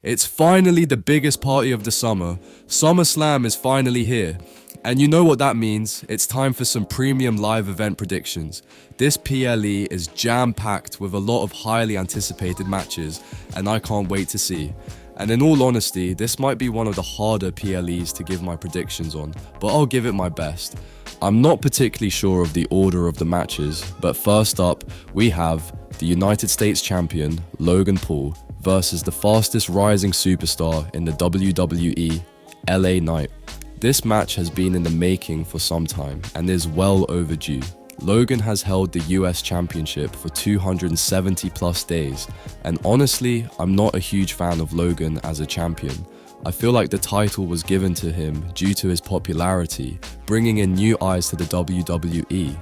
It's finally the biggest party of the summer. SummerSlam is finally here. And you know what that means? It's time for some premium live event predictions. This PLE is jam-packed with a lot of highly anticipated matches, and I can't wait to see. And in all honesty, this might be one of the harder PLEs to give my predictions on, but I'll give it my best. I'm not particularly sure of the order of the matches, but first up, we have the United States Champion, Logan Paul, versus the fastest rising superstar in the WWE, LA Knight. This match has been in the making for some time and is well overdue. Logan has held the US Championship for 270 plus days, and honestly, I'm not a huge fan of Logan as a champion. I feel like the title was given to him due to his popularity, bringing in new eyes to the WWE.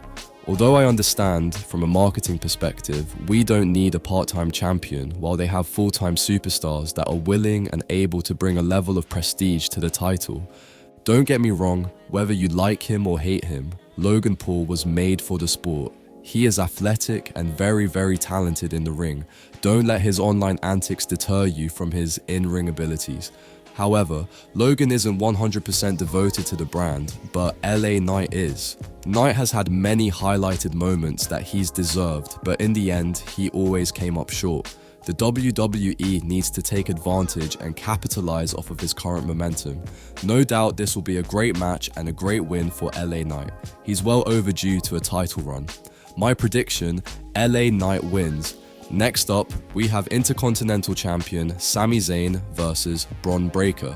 Although I understand, from a marketing perspective, we don't need a part-time champion while they have full-time superstars that are willing and able to bring a level of prestige to the title. Don't get me wrong, whether you like him or hate him, Logan Paul was made for the sport. He is athletic and very talented in the ring. Don't let his online antics deter you from his in-ring abilities. However, Logan isn't 100% devoted to the brand, but LA Knight is. Knight has had many highlighted moments that he's deserved, but in the end, he always came up short. The WWE needs to take advantage and capitalize off of his current momentum. No doubt this will be a great match and a great win for LA Knight. He's well overdue to a title run. My prediction, LA Knight wins. Next up, we have Intercontinental Champion Sami Zayn versus Bron Breakker.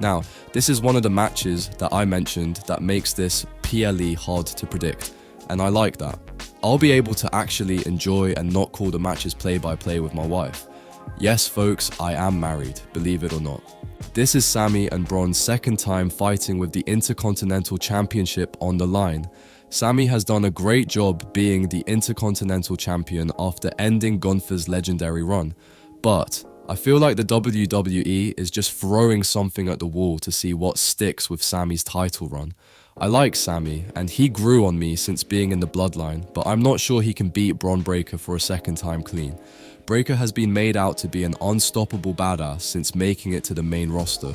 Now, this is one of the matches that I mentioned that makes this PLE hard to predict, and I like that. I'll be able to actually enjoy and not call the matches play-by-play with my wife. Yes folks, I am married, believe it or not. This is Sami and Bron's second time fighting with the Intercontinental Championship on the line. Sami has done a great job being the Intercontinental Champion after ending Gunther's legendary run, but I feel like the WWE is just throwing something at the wall to see what sticks with Sami's title run. I like Sami, and he grew on me since being in the bloodline, but I'm not sure he can beat Bron Breakker for a second time clean. Breakker has been made out to be an unstoppable badass since making it to the main roster.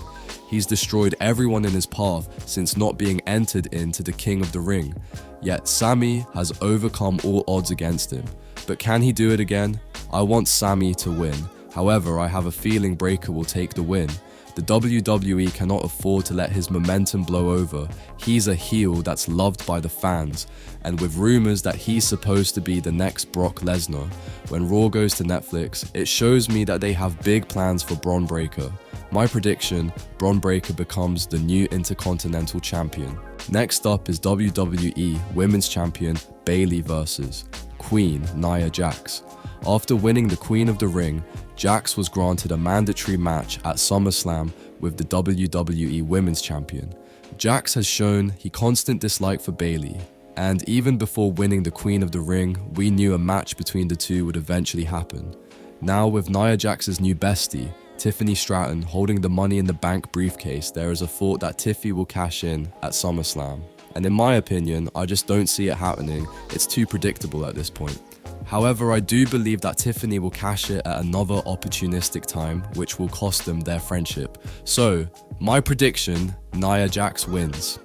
He's destroyed everyone in his path since not being entered into the King of the Ring. Yet Sami has overcome all odds against him. But can he do it again? I want Sami to win. However, I have a feeling Breakker will take the win. The WWE cannot afford to let his momentum blow over. He's a heel that's loved by the fans, and with rumors that he's supposed to be the next Brock Lesnar, when Raw goes to Netflix, it shows me that they have big plans for Bron Breakker. My prediction, Bron Breakker becomes the new Intercontinental Champion. Next up is WWE Women's Champion Bayley versus Queen Nia Jax. After winning the Queen of the Ring, Jax was granted a mandatory match at SummerSlam with the WWE Women's Champion. Jax has shown he constant dislike for Bayley, and even before winning the Queen of the Ring, we knew a match between the two would eventually happen. Now with Nia Jax's new bestie, Tiffany Stratton, holding the Money in the Bank briefcase, there is a thought that Tiffy will cash in at SummerSlam. And in my opinion, I just don't see it happening. It's too predictable at this point. However, I do believe that Tiffany will cash it at another opportunistic time, which will cost them their friendship. So, my prediction, Nia Jax wins.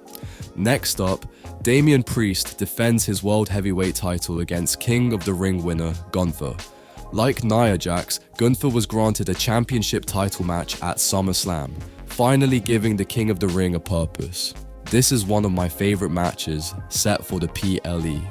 Next up, Damian Priest defends his World Heavyweight title against King of the Ring winner, Gunther. Like Nia Jax, Gunther was granted a championship title match at SummerSlam, finally giving the King of the Ring a purpose. This is one of my favorite matches set for the PLE.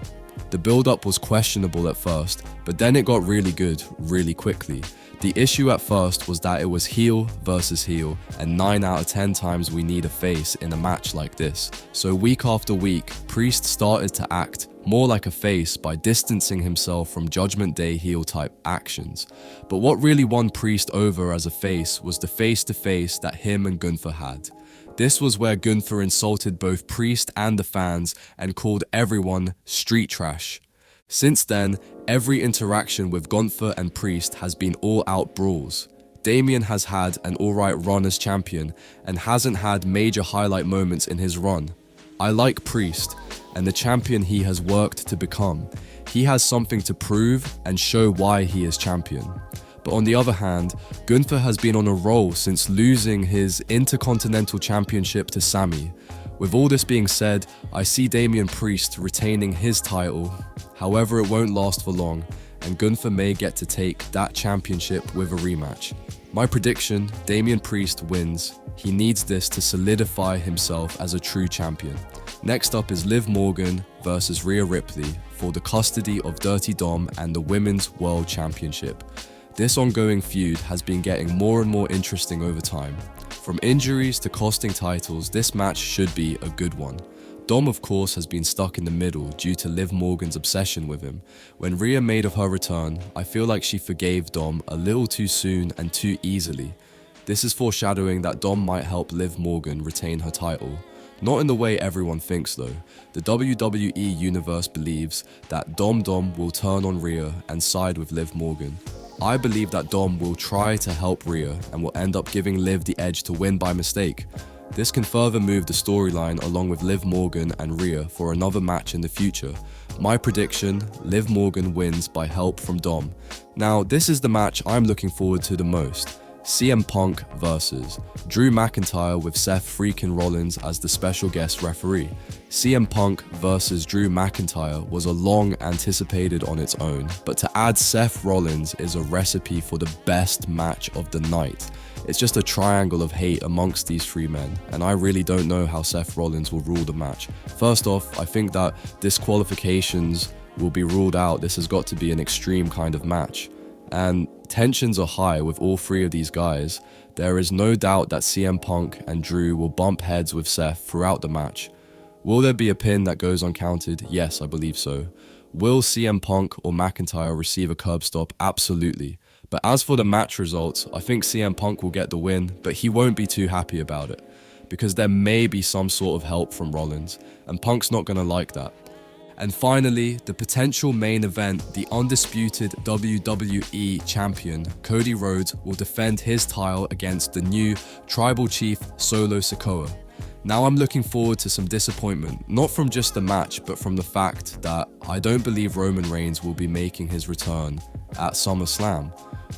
The build-up was questionable at first, but then it got really good really quickly. The issue at first was that it was heel versus heel, and 9 out of 10 times we need a face in a match like this. So week after week, Priest started to act more like a face by distancing himself from Judgment Day heel type actions. But what really won Priest over as a face was the face-to-face that him and Gunther had. This was where Gunther insulted both Priest and the fans and called everyone street trash. Since then, every interaction with Gunther and Priest has been all-out brawls. Damian has had an alright run as champion and hasn't had major highlight moments in his run. I like Priest and the champion he has worked to become. He has something to prove and show why he is champion. But on the other hand, Gunther has been on a roll since losing his Intercontinental Championship to Sami. With all this being said, I see Damian Priest retaining his title. However, it won't last for long, and Gunther may get to take that championship with a rematch. My prediction, Damian Priest wins. He needs this to solidify himself as a true champion. Next up is Liv Morgan versus Rhea Ripley for the custody of Dirty Dom and the Women's World Championship. This ongoing feud has been getting more and more interesting over time. From injuries to costing titles, this match should be a good one. Dom, of course, has been stuck in the middle due to Liv Morgan's obsession with him. When Rhea made of her return, I feel like she forgave Dom a little too soon and too easily. This is foreshadowing that Dom might help Liv Morgan retain her title. Not in the way everyone thinks though. The WWE Universe believes that Dom will turn on Rhea and side with Liv Morgan. I believe that Dom will try to help Rhea and will end up giving Liv the edge to win by mistake. This can further move the storyline along with Liv Morgan and Rhea for another match in the future. My prediction, Liv Morgan wins by help from Dom. Now, this is the match I'm looking forward to the most. CM Punk versus Drew McIntyre with Seth freaking Rollins as the special guest referee. CM Punk versus Drew McIntyre was a long anticipated on its own, but to add Seth Rollins is a recipe for the best match of the night. It's just a triangle of hate amongst these three men, and I really don't know how Seth Rollins will rule the match. First off, I think that disqualifications will be ruled out. This has got to be an extreme kind of match. And tensions are high with all three of these guys. There is no doubt that CM Punk and Drew will bump heads with Seth throughout the match. Will there be a pin that goes uncounted? Yes, I believe so. Will CM Punk or McIntyre receive a curb stop? Absolutely. But as for the match results, I think CM Punk will get the win, but he won't be too happy about it, because there may be some sort of help from Rollins, and Punk's not gonna like that. And finally, the potential main event, the undisputed WWE Champion, Cody Rhodes, will defend his title against the new Tribal Chief Solo Sikoa. Now I'm looking forward to some disappointment, not from just the match, but from the fact that I don't believe Roman Reigns will be making his return at SummerSlam.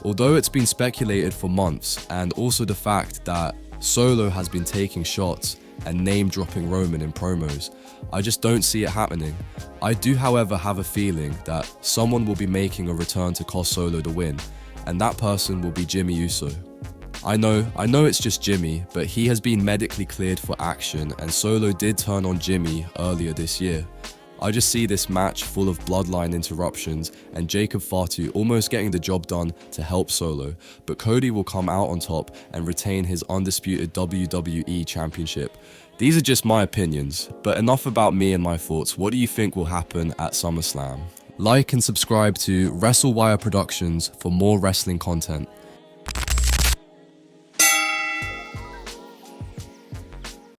Although it's been speculated for months, and also the fact that Solo has been taking shots and name-dropping Roman in promos, I just don't see it happening. I do, however, have a feeling that someone will be making a return to cost Solo the win, and that person will be Jimmy Uso. I know it's just Jimmy, but he has been medically cleared for action, and Solo did turn on Jimmy earlier this year. I just see this match full of bloodline interruptions and Jacob Fatu almost getting the job done to help Solo, but Cody will come out on top and retain his undisputed WWE Championship. These are just my opinions, but enough about me and my thoughts. What do you think will happen at SummerSlam? Like and subscribe to WrestleWire Productions for more wrestling content.